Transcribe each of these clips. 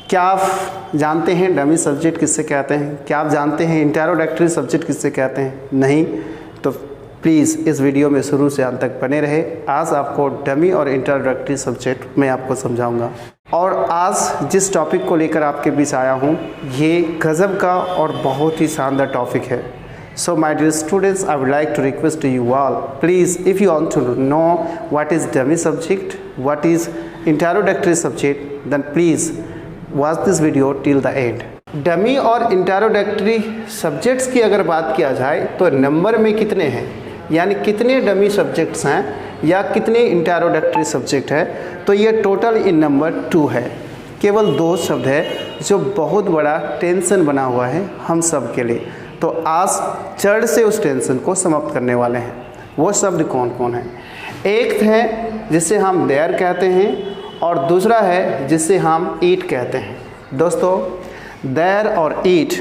क्या आप जानते हैं डमी सब्जेक्ट किससे कहते हैं? क्या आप जानते हैं इंट्रोडक्टरी सब्जेक्ट किससे कहते हैं? नहीं? तो प्लीज़ इस वीडियो में शुरू से अंत तक बने रहे। आज आपको डमी और इंट्रोडक्टरी सब्जेक्ट मैं आपको समझाऊंगा। और आज जिस टॉपिक को लेकर आपके बीच आया हूँ ये गज़ब का और बहुत ही शानदार टॉपिक है। So my dear students, I would like to request to you all, please, if you want to know what is dummy subject, what is introductory subject, then please watch this video till the end. Dummy और introductory subjects की अगर बात किया जाए तो number में कितने हैं, यानी कितने डमी सब्जेक्ट्स हैं या कितने इंट्रोडक्टरी सब्जेक्ट है, तो ये टोटल इन नंबर 2 है। केवल 2 शब्द है जो बहुत बड़ा टेंशन बना हुआ है हम सब के लिए। तो आज जड़ से उस टेंशन को समाप्त करने वाले हैं। वो शब्द कौन कौन है? एक है जिसे हम देयर कहते हैं और दूसरा है जिसे हम ईट कहते हैं। दोस्तों, देयर और ईट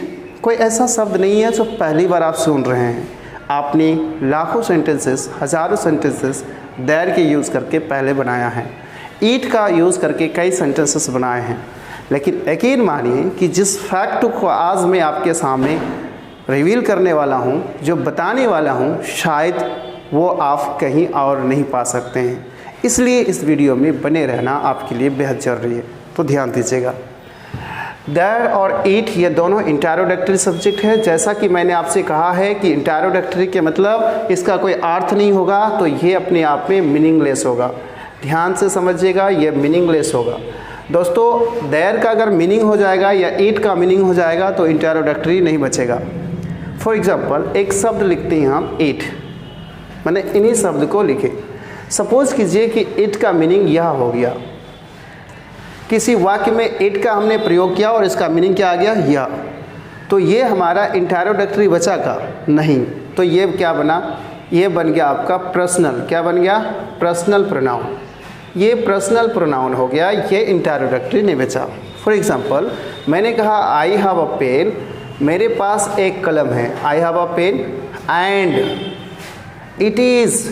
कोई ऐसा शब्द नहीं है जो पहली बार आप सुन रहे हैं। आपने लाखों सेंटेंसेस, हज़ारों सेंटेंसेस देयर के यूज़ करके पहले बनाया है, ईट का यूज़ करके कई सेंटेंसेस बनाए हैं। लेकिन यकीन मानिए कि जिस फैक्ट को आज मैं आपके सामने रिवील करने वाला हूँ, जो बताने वाला हूँ, शायद वो आप कहीं और नहीं पा सकते हैं। इसलिए इस वीडियो में बने रहना आपके लिए बेहद ज़रूरी है। तो ध्यान दीजिएगा, देयर और ईट ये दोनों इंट्रोडक्टरी सब्जेक्ट है। जैसा कि मैंने आपसे कहा है कि इंट्रोडक्टरी के मतलब इसका कोई अर्थ नहीं होगा, तो ये अपने आप में मीनिंगलेस होगा। ध्यान से समझिएगा, ये मीनिंगलेस होगा। दोस्तों, देयर का अगर मीनिंग हो जाएगा या ईट का मीनिंग हो जाएगा तो इंट्रोडक्टरी नहीं बचेगा। फॉर एग्ज़ाम्पल, एक शब्द लिखते हैं हम ईट, मैंने इन्हीं शब्द को लिखे। सपोज़ कीजिए कि ईट का मीनिंग यह हो गया, किसी वाक्य में ईट का हमने प्रयोग किया और इसका मीनिंग क्या आ गया, यह। तो ये हमारा इंट्रोडक्टरी बचा का नहीं, तो ये क्या बना, ये बन गया आपका पर्सनल। क्या बन गया? Personal pronoun. ये पर्सनल प्रोनाउन हो गया, ये इंट्रोडक्टरी नहीं बचा। फॉर एग्ज़ाम्पल, मैंने कहा आई हैव अ पेन, मेरे पास एक कलम है। I have a pen and it is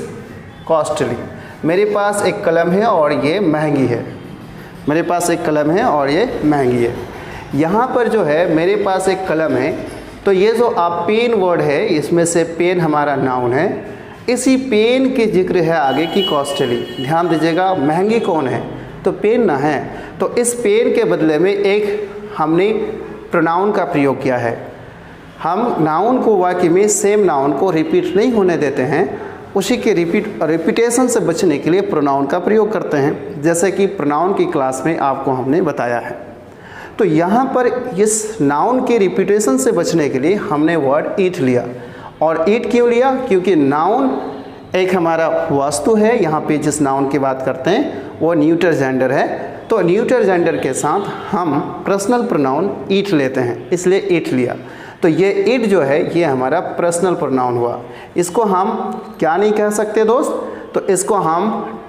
costly. मेरे पास एक कलम है और ये महंगी है। मेरे पास एक कलम है और ये महंगी है। यहाँ पर जो है मेरे पास एक कलम है, तो ये जो आप पेन वर्ड है, इसमें से पेन हमारा नाउन है। इसी पेन के जिक्र है आगे की कॉस्टली। ध्यान दीजिएगा, महंगी कौन है? तो पेन ना है। तो इस पेन के बदले में एक हमने प्रोनाउन का प्रयोग किया है। हम नाउन को वाक्य में सेम नाउन को रिपीट नहीं होने देते हैं, उसी के रिपीटेशन से बचने के लिए प्रोनाउन का प्रयोग करते हैं, जैसे कि प्रोनाउन की क्लास में आपको हमने बताया है। तो यहाँ पर इस नाउन के रिपीटेशन से बचने के लिए हमने वर्ड ईट लिया। और ईट क्यों लिया? क्योंकि नाउन एक हमारा वस्तु है। यहाँ पे जिस नाउन की बात करते हैं वो न्यूटर जेंडर है, तो न्यूटर जेंडर के साथ हम पर्सनल प्रोनाउन ईट लेते हैं, इसलिए ईट लिया। तो ये ईट जो है ये हमारा पर्सनल प्रोनाउन हुआ। इसको हम क्या नहीं कह सकते दोस्त? तो इसको हम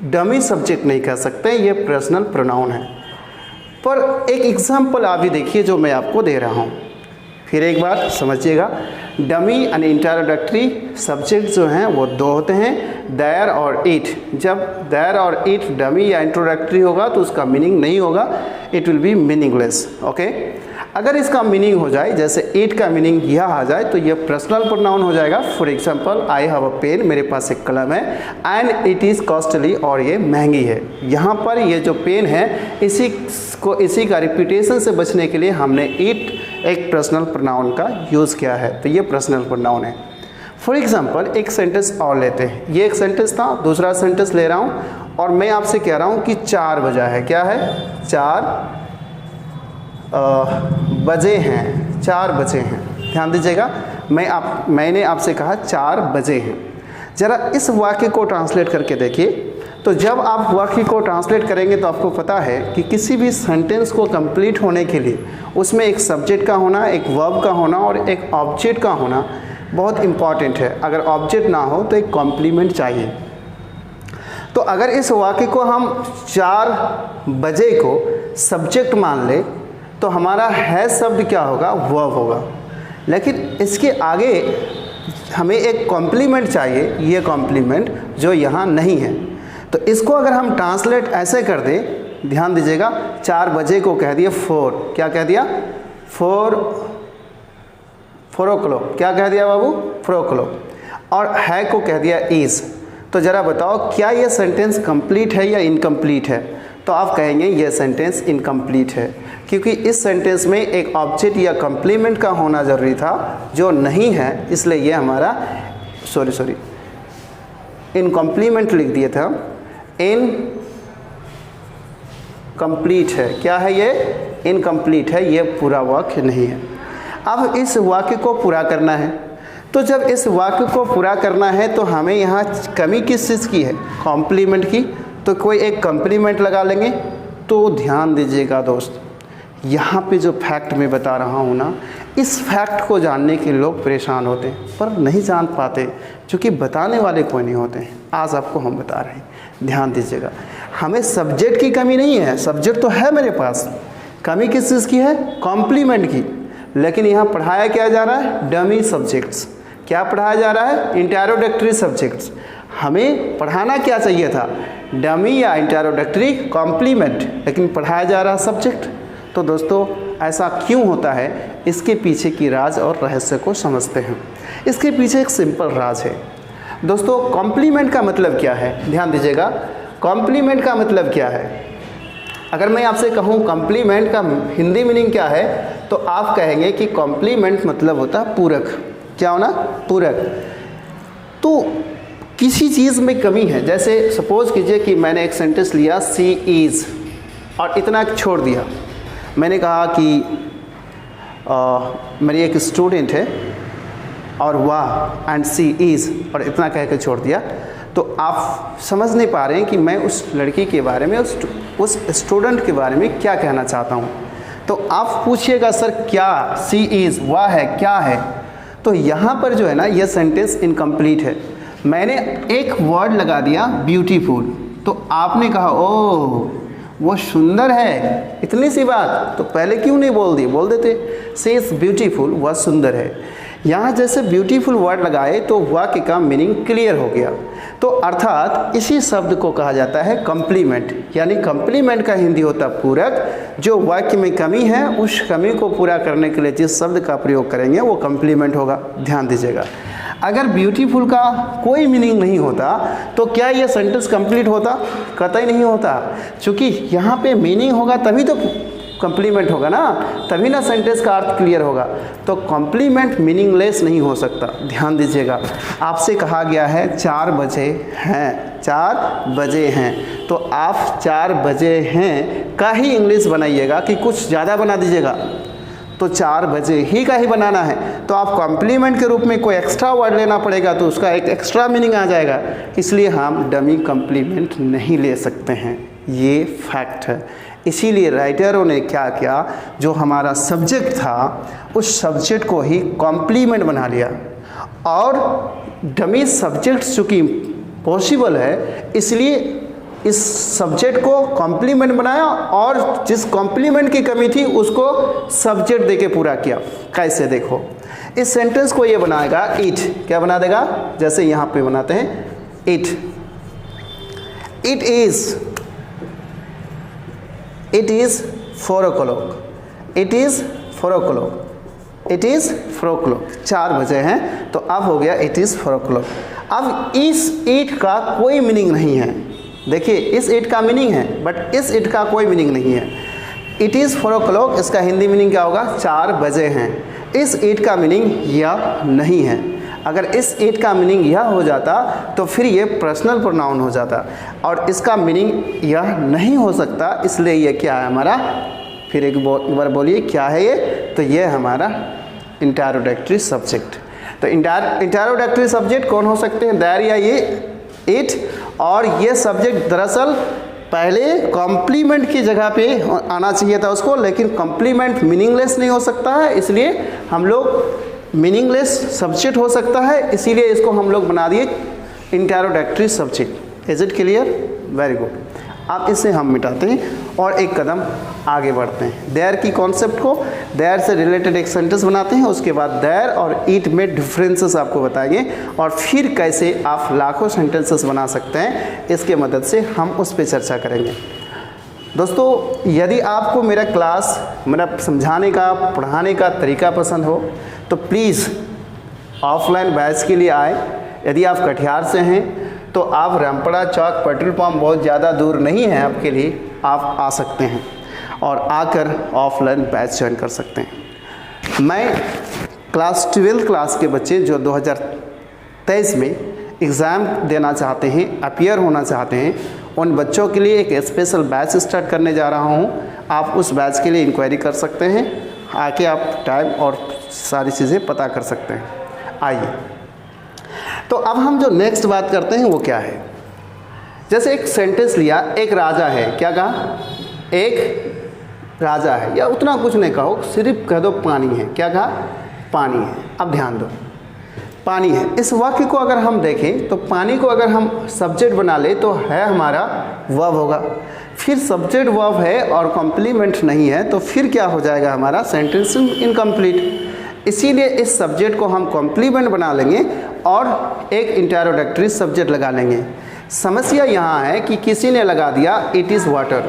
डमी सब्जेक्ट नहीं कह सकते, ये पर्सनल प्रोनाउन है। पर एक एग्जांपल आप भी देखिए जो मैं आपको दे रहा हूँ, फिर एक बार समझिएगा। डमी एंड इंट्रोडक्टरी सब्जेक्ट जो हैं वो 2 होते हैं, देयर और ईट। जब देयर और ईट डमी या इंट्रोडक्टरी होगा तो उसका मीनिंग नहीं होगा, it will be meaningless. Okay, अगर इसका मीनिंग हो जाए, जैसे ईट का मीनिंग यह आ जाए, तो यह पर्सनल प्रोनाउन हो जाएगा। For example, I have a pen, मेरे पास एक कलम है, एंड इट इज़ कॉस्टली, और ये महंगी है। यहाँ पर ये जो पेन है इसी का रिपीटेशन से बचने के लिए हमने ईट एक पर्सनल प्रोनाउन का यूज़ किया है, तो ये पर्सनल प्रोनाउन है। फॉर एग्जांपल, एक सेंटेंस और लेते हैं। ये एक सेंटेंस था, दूसरा सेंटेंस ले रहा हूँ और मैं आपसे कह रहा हूँ कि 4 बजा है। क्या है? 4 बजे हैं, 4 बजे हैं। ध्यान दीजिएगा, मैंने आपसे कहा 4 बजे हैं। ज़रा इस वाक्य को ट्रांसलेट करके देखिए। तो जब आप वाक्य को ट्रांसलेट करेंगे तो आपको पता है कि किसी भी सेंटेंस को कंप्लीट होने के लिए उसमें एक सब्जेक्ट का होना, एक वर्ब का होना और एक ऑब्जेक्ट का होना बहुत इम्पॉर्टेंट है। अगर ऑब्जेक्ट ना हो तो एक कॉम्प्लीमेंट चाहिए। तो अगर इस वाक्य को हम 4 बजे को सब्जेक्ट मान ले तो हमारा है शब्द क्या होगा? वर्ब होगा। लेकिन इसके आगे हमें एक कॉम्प्लीमेंट चाहिए, ये कॉम्प्लीमेंट जो यहाँ नहीं है। तो इसको अगर हम ट्रांसलेट ऐसे कर दें ध्यान दीजिएगा, 4 बजे को कह दिया 4, क्या कह दिया 4 o'clock, क्या कह दिया बाबू 4 o'clock, और है को कह दिया इज़। तो ज़रा बताओ क्या ये सेंटेंस कंप्लीट है या इनकम्प्लीट है? तो आप कहेंगे ये सेंटेंस इनकम्प्लीट है, क्योंकि इस सेंटेंस में एक ऑब्जेक्ट या कम्प्लीमेंट का होना ज़रूरी था जो नहीं है, इसलिए ये हमारा सॉरी इनकम्प्लीमेंट लिख दिया था, इनकम्प्लीट है। क्या है ये? इनकम्प्लीट है, ये पूरा वाक्य नहीं है। अब इस वाक्य को पूरा करना है, तो जब इस वाक्य को पूरा करना है तो हमें यहाँ कमी किस चीज़ की है? कॉम्प्लीमेंट की। तो कोई एक कॉम्प्लीमेंट लगा लेंगे। तो ध्यान दीजिएगा दोस्त, यहाँ पे जो फैक्ट मैं बता रहा हूँ ना, इस फैक्ट को जानने के लोग परेशान होते हैं पर नहीं जान पाते, क्योंकि बताने वाले कोई नहीं होते हैं। आज आपको हम बता रहे हैं, ध्यान दीजिएगा। हमें सब्जेक्ट की कमी नहीं है, सब्जेक्ट तो है मेरे पास, कमी किस चीज़ की है? कॉम्प्लीमेंट की। लेकिन यहाँ पढ़ाया क्या जा रहा है? Dummy subjects. क्या पढ़ाया जा रहा है? इंटरोडक्टरी सब्जेक्ट्स। हमें पढ़ाना क्या चाहिए था? डमी या इंटरोडक्टरी कॉम्प्लीमेंट, लेकिन पढ़ाया जा रहा सब्जेक्ट। तो दोस्तों ऐसा क्यों होता है, इसके पीछे की राज और रहस्य को समझते हैं। इसके पीछे एक सिंपल राज है दोस्तों। कॉम्प्लीमेंट का मतलब क्या है? ध्यान दीजिएगा, कॉम्प्लीमेंट का मतलब क्या है? अगर मैं आपसे कहूँ कॉम्प्लीमेंट का हिंदी मीनिंग क्या है, तो आप कहेंगे कि कॉम्प्लीमेंट मतलब होता है पूरक। क्या होना? पूरक। तो किसी चीज़ में कमी है, जैसे सपोज कीजिए कि मैंने एक सेंटेंस लिया सी इज़ और इतना छोड़ दिया। मैंने कहा कि मेरी एक स्टूडेंट है और वाह एंड सी इज़ और इतना कह के छोड़ दिया। तो आप समझ नहीं पा रहे हैं कि मैं उस लड़की के बारे में, उस स्टूडेंट के बारे में क्या कहना चाहता हूँ। तो आप पूछिएगा सर क्या सी इज़, वाह है, क्या है? तो यहाँ पर जो है ना, यह सेंटेंस इनकम्प्लीट है। मैंने एक वर्ड लगा दिया ब्यूटीफुल, तो आपने कहा ओह वो सुंदर है, इतनी सी बात। तो पहले क्यों नहीं बोल दी? बोल देते से इज़ ब्यूटीफुल, वह सुंदर है। यहाँ जैसे ब्यूटीफुल वर्ड लगाए तो वाक्य का मीनिंग क्लियर हो गया। तो अर्थात इसी शब्द को कहा जाता है कॉम्प्लीमेंट, यानी कॉम्प्लीमेंट का हिंदी होता है पूरक। जो वाक्य में कमी है उस कमी को पूरा करने के लिए जिस शब्द का प्रयोग करेंगे वो कॉम्प्लीमेंट होगा। ध्यान दीजिएगा, अगर ब्यूटीफुल का कोई मीनिंग नहीं होता तो क्या ये सेंटेंस कंप्लीट होता? कतई नहीं होता, क्योंकि यहाँ पे मीनिंग होगा तभी तो कॉम्प्लीमेंट होगा ना, तभी ना सेंटेंस का अर्थ क्लियर होगा। तो कॉम्प्लीमेंट मीनिंगलेस नहीं हो सकता। ध्यान दीजिएगा, आपसे कहा गया है 4 बजे हैं, 4 बजे हैं, तो आप 4 बजे हैं का ही इंग्लिश बनाइएगा कि कुछ ज़्यादा बना दीजिएगा। तो 4 बजे ही का ही बनाना है, तो आप कॉम्प्लीमेंट के रूप में कोई एक्स्ट्रा वर्ड लेना पड़ेगा, तो उसका एक एक्स्ट्रा मीनिंग आ जाएगा। इसलिए हम डमी कॉम्प्लीमेंट नहीं ले सकते हैं, ये फैक्ट है। इसीलिए राइटरों ने क्या किया, जो हमारा सब्जेक्ट था उस सब्जेक्ट को ही कॉम्प्लीमेंट बना लिया, और डमी सब्जेक्ट चूँकि पॉसिबल है इसलिए इस सब्जेक्ट को कॉम्प्लीमेंट बनाया, और जिस कॉम्प्लीमेंट की कमी थी उसको सब्जेक्ट देके पूरा किया। कैसे? देखो, इस सेंटेंस को ये बनाएगा इट। क्या बना देगा? जैसे यहाँ पे बनाते हैं it, it is 4 o'clock, it is 4 o'clock, it is 4 o'clock, 4 बजे हैं, तो अब हो गया इट इज़ 4 o'clock। अब इस इट का कोई मीनिंग नहीं है। देखिए, इस इट का मीनिंग है बट इस इट का कोई मीनिंग नहीं है। इट इज़ 4 o'clock, इसका हिंदी मीनिंग क्या होगा? 4 बजे हैं। इस इट का मीनिंग यह नहीं है। अगर इस इट का मीनिंग यह हो जाता तो फिर ये पर्सनल प्रोनाउन हो जाता, और इसका मीनिंग यह नहीं हो सकता। इसलिए ये क्या है हमारा? फिर एक बार बोलिए क्या है ये? तो ये हमारा इंटरोडक्टरी सब्जेक्ट। तो इंटरोडक्टरी सब्जेक्ट कौन हो सकते हैं? देयर या ये इट। और ये सब्जेक्ट दरअसल पहले कॉम्प्लीमेंट की जगह पे आना चाहिए था उसको, लेकिन कॉम्प्लीमेंट मीनिंगलेस नहीं हो सकता है, इसलिए हम लोग मीनिंगलेस सब्जेक्ट हो सकता है, इसीलिए इसको हम लोग बना दिए introductory subject. Is it clear? Very good. अब इसे हम मिटाते हैं और एक कदम आगे बढ़ते हैं। देयर की कॉन्सेप्ट को, देयर से रिलेटेड एक सेंटेंस बनाते हैं, उसके बाद देयर और इट में डिफरेंसेस आपको बताएंगे, और फिर कैसे आप लाखों सेंटेंसेस बना सकते हैं, इसके मदद से हम उस पर चर्चा करेंगे। दोस्तों यदि आपको मेरा क्लास, मेरा समझाने का, पढ़ाने का तरीका पसंद हो तो प्लीज़ ऑफलाइन बैच के लिए आए। यदि आप कटिहार से हैं तो आप रामपुरा चौक पेट्रोल पंप बहुत ज़्यादा दूर नहीं है आपके लिए, आप आ सकते हैं और आकर ऑफलाइन बैच ज्वाइन कर सकते हैं। मैं क्लास 12 क्लास के बच्चे जो 2023 में एग्ज़ाम देना चाहते हैं, अपीयर होना चाहते हैं, उन बच्चों के लिए एक स्पेशल बैच स्टार्ट करने जा रहा हूं। आप उस बैच के लिए इंक्वायरी कर सकते हैं, आके आप टाइम और सारी चीज़ें पता कर सकते हैं। आइए, तो अब हम जो नेक्स्ट बात करते हैं वो क्या है। जैसे एक सेंटेंस लिया, एक राजा है, क्या कहा, एक राजा है, या उतना कुछ नहीं कहो, सिर्फ कह दो पानी है। क्या कहा, पानी है। अब ध्यान दो, पानी है। इस वाक्य को अगर हम देखें तो पानी को अगर हम सब्जेक्ट बना ले तो है हमारा वर्ब होगा, फिर सब्जेक्ट वर्ब है और कॉम्प्लीमेंट नहीं है तो फिर क्या हो जाएगा, हमारा सेंटेंस इनकम्प्लीट। इसीलिए इस सब्जेक्ट को हम कॉम्प्लीमेंट बना लेंगे और एक इंटरोडक्टरी सब्जेक्ट लगा लेंगे। समस्या यहाँ है कि किसी ने लगा दिया इट इज़ वाटर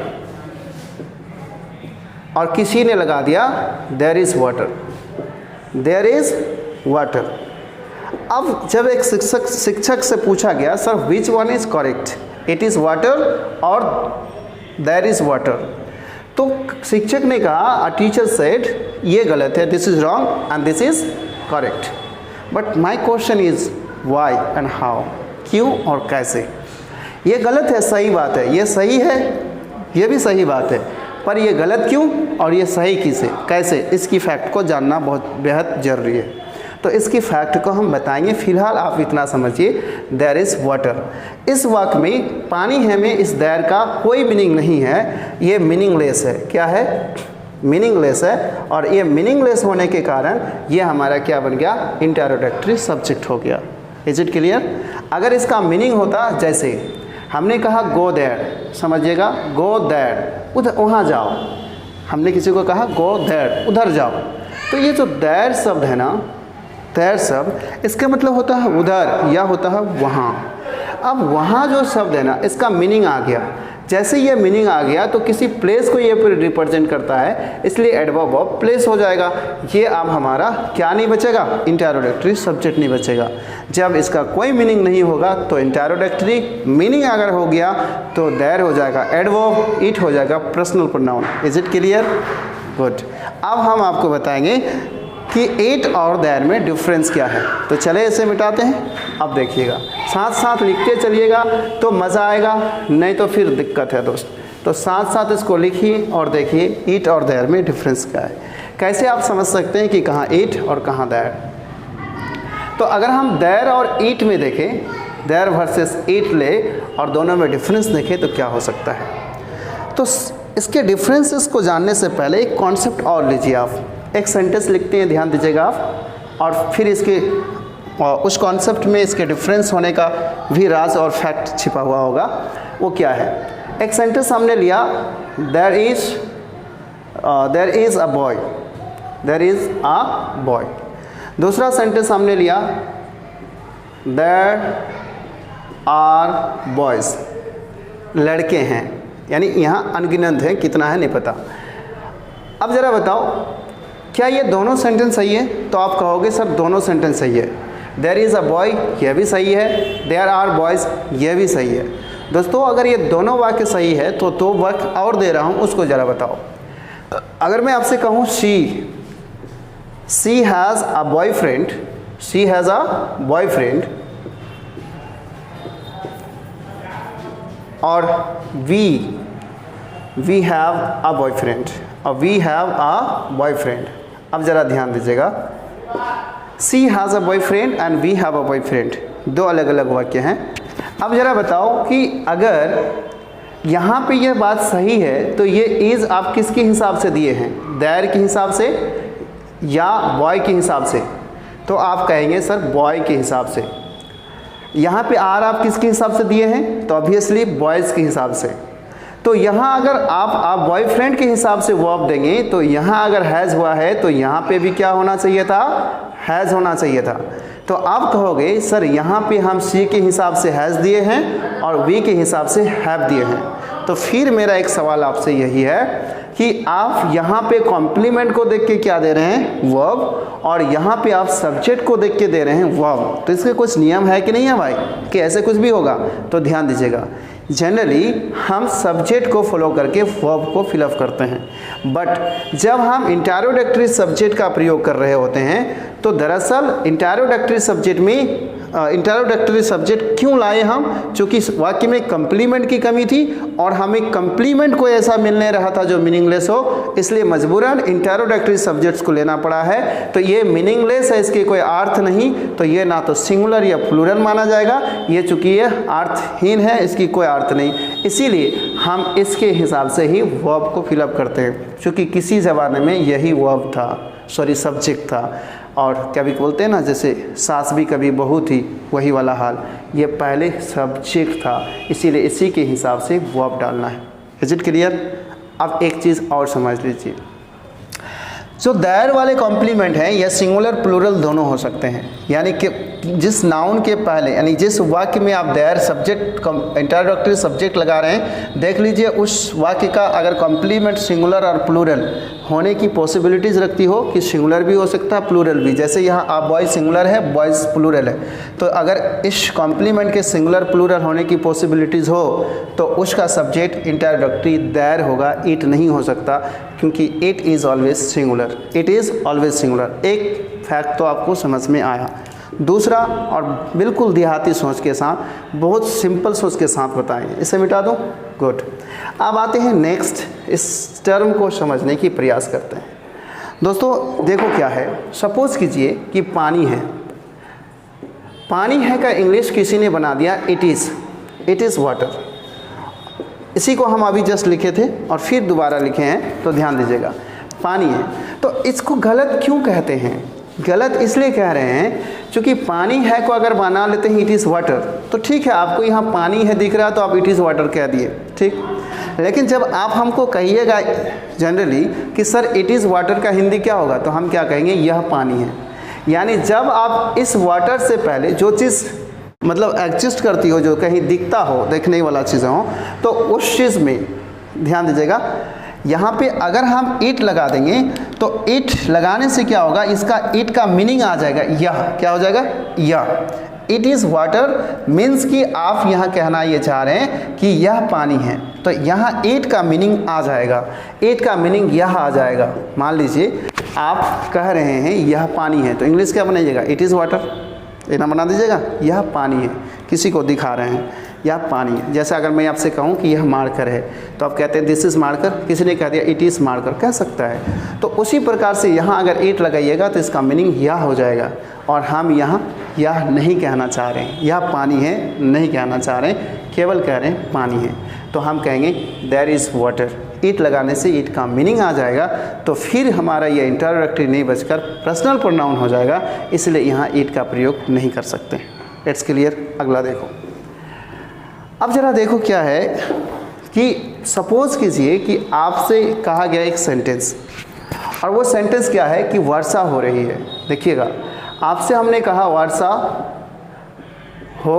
और किसी ने लगा दिया there is water, there is water. अब जब एक शिक्षक से पूछा गया, sir which one is correct, it is water और देयर इज़ वाटर, तो शिक्षक ने कहा, अ टीचर सेड, ये गलत है, this is wrong and this is correct. But my question is why and how, क्यों और कैसे। ये गलत है, सही बात है, ये सही है, ये भी सही बात है, पर ये गलत क्यों और ये सही किसे, कैसे, इसकी फैक्ट को जानना बहुत बेहद ज़रूरी है। तो इसकी फैक्ट को हम बताएंगे। फिलहाल आप इतना समझिए, देयर इज़ वाटर। इस वाक्य में पानी है में इस देयर का कोई मीनिंग नहीं है, ये मीनिंगलेस है। क्या है, मीनिंगलेस है, और ये मीनिंगलेस होने के कारण ये हमारा क्या बन गया, इंटरोडक्टरी सब्जेक्ट हो गया। Is it clear. अगर इसका मीनिंग होता, जैसे हमने कहा गो देयर, समझिएगा, गो देयर, उधर, वहाँ जाओ। हमने किसी को कहा गो देयर, उधर जाओ, तो ये जो देयर शब्द है ना, देयर शब्द, इसका मतलब होता है उधर या होता है वहाँ। अब वहाँ जो शब्द है ना, इसका मीनिंग आ गया। जैसे ये मीनिंग आ गया तो किसी प्लेस को ये रिप्रेजेंट करता है, इसलिए एडवर्ब ऑफ प्लेस हो जाएगा। ये अब हमारा क्या नहीं बचेगा, इंटरोडक्टरी सब्जेक्ट नहीं बचेगा। जब इसका कोई मीनिंग नहीं होगा तो इंटरोडक्टरी, मीनिंग अगर हो गया तो देयर हो जाएगा एडवर्ब, इट हो जाएगा personal pronoun. Is it clear, good. अब हम आपको बताएंगे कि इट और देयर में डिफरेंस क्या है। तो चले इसे मिटाते हैं। अब देखिएगा, साथ साथ लिखते चलिएगा तो मज़ा आएगा, नहीं तो फिर दिक्कत है दोस्त। तो साथ साथ इसको लिखिए और देखिए इट और देयर में डिफरेंस क्या है। कैसे आप समझ सकते हैं कि कहाँ इट और कहाँ देयर। तो अगर हम देयर और इट में देखें, देयर वर्सेस इट ले और दोनों में डिफरेंस देखें तो क्या हो सकता है। तो इसके डिफरेंसेस को जानने से पहले एक कॉन्सेप्ट और लीजिए। आप एक सेंटेंस लिखते हैं, ध्यान दीजिएगा आप, और फिर इसके उस कॉन्सेप्ट में इसके डिफरेंस होने का भी राज और फैक्ट छिपा हुआ होगा। वो क्या है। एक सेंटेंस हमने लिया, there is a boy, there is a boy. दूसरा सेंटेंस हमने लिया, देयर आर बॉयज़, लड़के हैं, यानी यहाँ अनगिनत है, कितना है नहीं पता। अब ज़रा बताओ, क्या ये दोनों सेंटेंस सही है। तो आप कहोगे सर दोनों सेंटेंस सही है। देयर इज़ अ बॉय, यह भी सही है, देयर आर बॉयज़, यह भी सही है। दोस्तों अगर ये दोनों वाक्य सही है तो दो वाक्य और दे रहा हूँ, उसको ज़रा बताओ। अगर मैं आपसे कहूँ she has a boyfriend, she has a boyfriend, और वी हैव अ बॉयफ्रेंड, और वी हैव अ बॉयफ्रेंड। अब ज़रा ध्यान दीजिएगा, she has a boyfriend and we have a boyfriend, दो अलग अलग वाक्य हैं। अब ज़रा बताओ कि अगर यहाँ पे यह बात सही है तो ये इज़ आप किसके हिसाब से दिए हैं, देयर के हिसाब से या बॉय के हिसाब से। तो आप कहेंगे सर बॉय के हिसाब से। यहाँ पे आर आप किसके हिसाब से दिए हैं, तो ऑब्वियसली बॉयज़ के हिसाब से। तो यहाँ अगर आप बॉयफ्रेंड के हिसाब से वर्ब देंगे तो यहाँ अगर हैज़ हुआ है तो यहाँ पे भी क्या होना चाहिए था, हैज़ होना चाहिए था। तो आप कहोगे सर यहाँ पे हम सी के हिसाब से हैज़ दिए हैं और वी के हिसाब से हैव दिए हैं। तो फिर मेरा एक सवाल आपसे यही है कि आप यहाँ पे कॉम्प्लीमेंट को देख के क्या दे रहे हैं, वर्ब, और यहाँ पे आप सब्जेक्ट को देख के दे रहे हैं वर्ब। तो इसके कुछ नियम है कि नहीं है भाई, कि ऐसे कुछ भी होगा? तो ध्यान दीजिएगा, जनरली हम सब्जेक्ट को फॉलो करके वर्ब को फिलअप करते हैं, बट जब हम इंटरोडक्टरी सब्जेक्ट का प्रयोग कर रहे होते हैं तो दरअसल इंटरोडक्टरी सब्जेक्ट में इंटरोडक्टरी सब्जेक्ट क्यों लाए हम? चूँकि वाक्य में कंप्लीमेंट की कमी थी और हमें कंप्लीमेंट को ऐसा मिलने रहा था जो मीनिंगलेस हो, इसलिए मजबूरन इंटरोडक्टरी सब्जेक्ट्स को लेना पड़ा है। तो ये मीनिंगलेस है, इसके कोई अर्थ नहीं, तो ये ना तो सिंगुलर या प्लूरल माना जाएगा, ये चूँकि ये अर्थहीन है, इसकी कोई अर्थ नहीं, इसीलिए हम इसके हिसाब से ही वर्ब को फिलअप करते हैं, क्योंकि किसी ज़माने में यही वर्ब था, सब्जेक्ट था। और कभी बोलते हैं ना, जैसे सास भी कभी बहू थी, वही वाला हाल, ये पहले सब्जेक्ट था, इसीलिए इसी के हिसाब से वर्ब डालना है। Is it clear? अब एक चीज़ और समझ लीजिए, जो देयर वाले कॉम्प्लीमेंट हैं यह सिंगुलर प्लूरल दोनों हो सकते हैं, यानी कि जिस नाउन के पहले, यानी जिस वाक्य में आप देयर सब्जेक्ट इंट्रोडक्टरी सब्जेक्ट लगा रहे हैं, देख लीजिए उस वाक्य का अगर कॉम्प्लीमेंट सिंगुलर और प्लूरल होने की पॉसिबिलिटीज़ रखती हो कि सिंगुलर भी हो सकता है, प्लूरल भी। जैसे यहाँ आप बॉयज़ सिंगुलर है, बॉयज़ प्लूरल है, तो अगर इस कॉम्प्लीमेंट के सिंगुलर प्लूरल होने की पॉसिबिलिटीज़ हो तो उसका सब्जेक्ट इंट्रोडक्टरी देयर होगा, इट नहीं हो सकता, क्योंकि it is always singular, it is always singular. एक फैक्ट तो आपको समझ में आया। दूसरा, और बिल्कुल देहाती सोच के साथ, बहुत सिंपल सोच के साथ बताएंगे, इसे मिटा दो, गुड। अब आते हैं नेक्स्ट, इस टर्म को समझने की प्रयास करते हैं। दोस्तों देखो क्या है, सपोज कीजिए कि पानी है, पानी है का इंग्लिश किसी ने बना दिया इट इज़ वाटर। इसी को हम अभी जस्ट लिखे थे और फिर दोबारा लिखे हैं, तो ध्यान दीजिएगा, पानी है। तो इसको गलत क्यों कहते हैं? गलत इसलिए कह रहे हैं क्योंकि पानी है को अगर बना लेते हैं इट इज़ वाटर, तो ठीक है, आपको यहाँ पानी है दिख रहा है तो आप इट इज़ वाटर कह दिए, ठीक। लेकिन जब आप हमको कहिएगा जनरली कि सर इट इज़ वाटर का हिंदी क्या होगा, तो हम क्या कहेंगे, यह पानी है। यानी जब आप इस वाटर से पहले जो चीज़ मतलब एग्जिस्ट करती हो, जो कहीं दिखता हो, देखने वाला चीज़ें हो, तो उस चीज़ में ध्यान दीजिएगा, यहाँ पे अगर हम इट लगा देंगे तो इट लगाने से क्या होगा, इसका इट का मीनिंग आ जाएगा यह, क्या हो जाएगा, यह। इट इज़ वाटर मीन्स कि आप यहाँ कहना ये चाह रहे हैं कि यह पानी है, तो यहाँ इट का मीनिंग आ जाएगा, इट का मीनिंग यह आ जाएगा। मान लीजिए आप कह रहे हैं यह पानी है, तो इंग्लिश क्या बनाइएगा, इट इज़ वाटर, इतना बना दीजिएगा, यह पानी है, किसी को दिखा रहे हैं यह पानी है। जैसे अगर मैं आपसे कहूँ कि यह मार्कर है, तो आप कहते हैं दिस इज़ मार्कर, किसी ने कह दिया इट इज़ मार्कर, कह सकता है। तो उसी प्रकार से यहाँ अगर इट लगाइएगा तो इसका मीनिंग यह हो जाएगा, और हम यहाँ यह नहीं कहना चाह रहे हैं, यह पानी है नहीं कहना चाह रहे हैं, केवल कह रहे हैं पानी है, तो हम कहेंगे देयर इज़ वाटर। इट लगाने से इट का मीनिंग आ जाएगा, तो फिर हमारा ये इंट्रोडक्टरी नहीं बचकर पर्सनल प्रोनाउन हो जाएगा, इसलिए यहाँ इट का प्रयोग नहीं कर सकते। It's clear? अगला देखो, अब ज़रा देखो क्या है कि सपोज़ कीजिए कि आपसे कहा गया एक सेंटेंस, और वो सेंटेंस क्या है कि वर्षा हो रही है। देखिएगा, आपसे हमने कहा वर्षा हो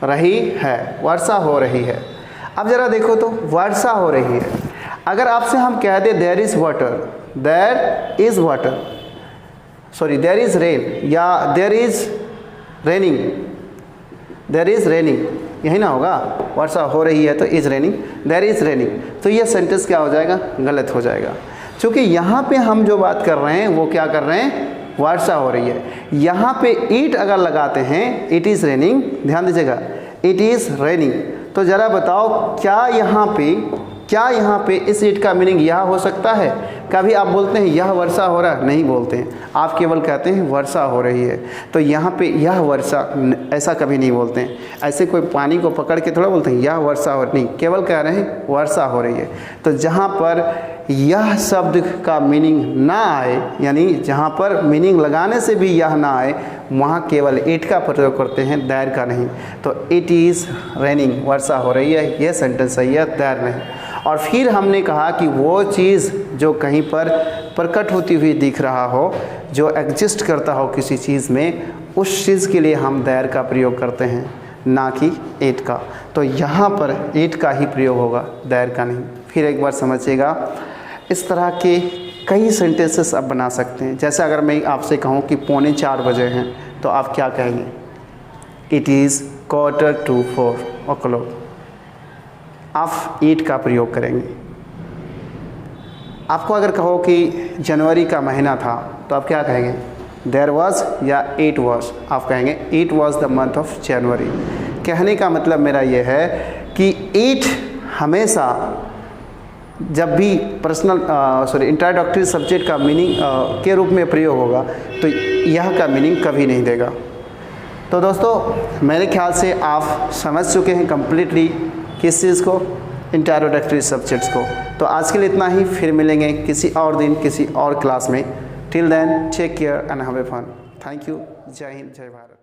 रही है, वर्षा हो रही है। अब ज़रा देखो तो वर्षा हो रही है, अगर आपसे हम कह दें there is water, there is water, sorry there is rain, या there is raining, there is raining, यही ना होगा, वर्षा हो रही है तो is raining, there is raining, तो ये सेंटेंस क्या हो जाएगा, गलत हो जाएगा, क्योंकि यहाँ पे हम जो बात कर रहे हैं वो क्या कर रहे हैं, वर्षा हो रही है। यहाँ पे इट अगर लगाते हैं इट इज़ रेनिंग, ध्यान दीजिएगा, इट इज़ रेनिंग, तो ज़रा बताओ क्या यहाँ पे इस इट का मीनिंग यह हो सकता है? कभी आप बोलते हैं यह वर्षा हो रहा है, नहीं बोलते हैं, आप केवल कहते हैं वर्षा हो रही है। तो यहाँ पे यह वर्षा, ऐसा कभी नहीं बोलते हैं, ऐसे कोई पानी को पकड़ के थोड़ा बोलते हैं यह वर्षा हो, नहीं, केवल कह रहे हैं वर्षा हो रही है। तो जहाँ पर यह शब्द का मीनिंग ना आए, यानी जहाँ पर मीनिंग लगाने से भी यह ना आए, वहाँ केवल इट का प्रयोग करते हैं, देयर का नहीं। तो इट इज़ रेनिंग, वर्षा हो रही है, यह सेंटेंस सही है, देयर नहीं। और फिर हमने कहा कि वो चीज़ जो कहीं पर प्रकट होती हुई दिख रहा हो, जो एग्जिस्ट करता हो किसी चीज़ में, उस चीज़ के लिए हम देयर का प्रयोग करते हैं। ना कि एट का। तो यहाँ पर एट का ही प्रयोग होगा, देयर का नहीं। फिर एक बार समझिएगा, इस तरह के कई सेंटेंसेस आप बना सकते हैं। जैसे अगर मैं आपसे कहूँ कि 3:45 बजे हैं, तो आप क्या कहेंगे? It is 4:45 o'clock। आप एट का प्रयोग करेंगे। आपको अगर कहो कि जनवरी का महीना था, तो आप क्या कहेंगे? देयर वॉज या इट वॉज? आप कहेंगे it was the month of January. कहने का मतलब मेरा यह है कि इट हमेशा जब भी इंट्रोडक्टरी सब्जेक्ट का मीनिंग के रूप में प्रयोग होगा, तो यह का मीनिंग कभी नहीं देगा। तो दोस्तों, मेरे ख्याल से आप समझ चुके हैं कंप्लीटली किस चीज़ को, इंट्रोडक्टरी सब्जेक्ट्स को। तो आज के लिए इतना ही, फिर मिलेंगे किसी और दिन किसी और क्लास में। Till then take care and have a fun. Thank you. जय हिंद, जय भारत।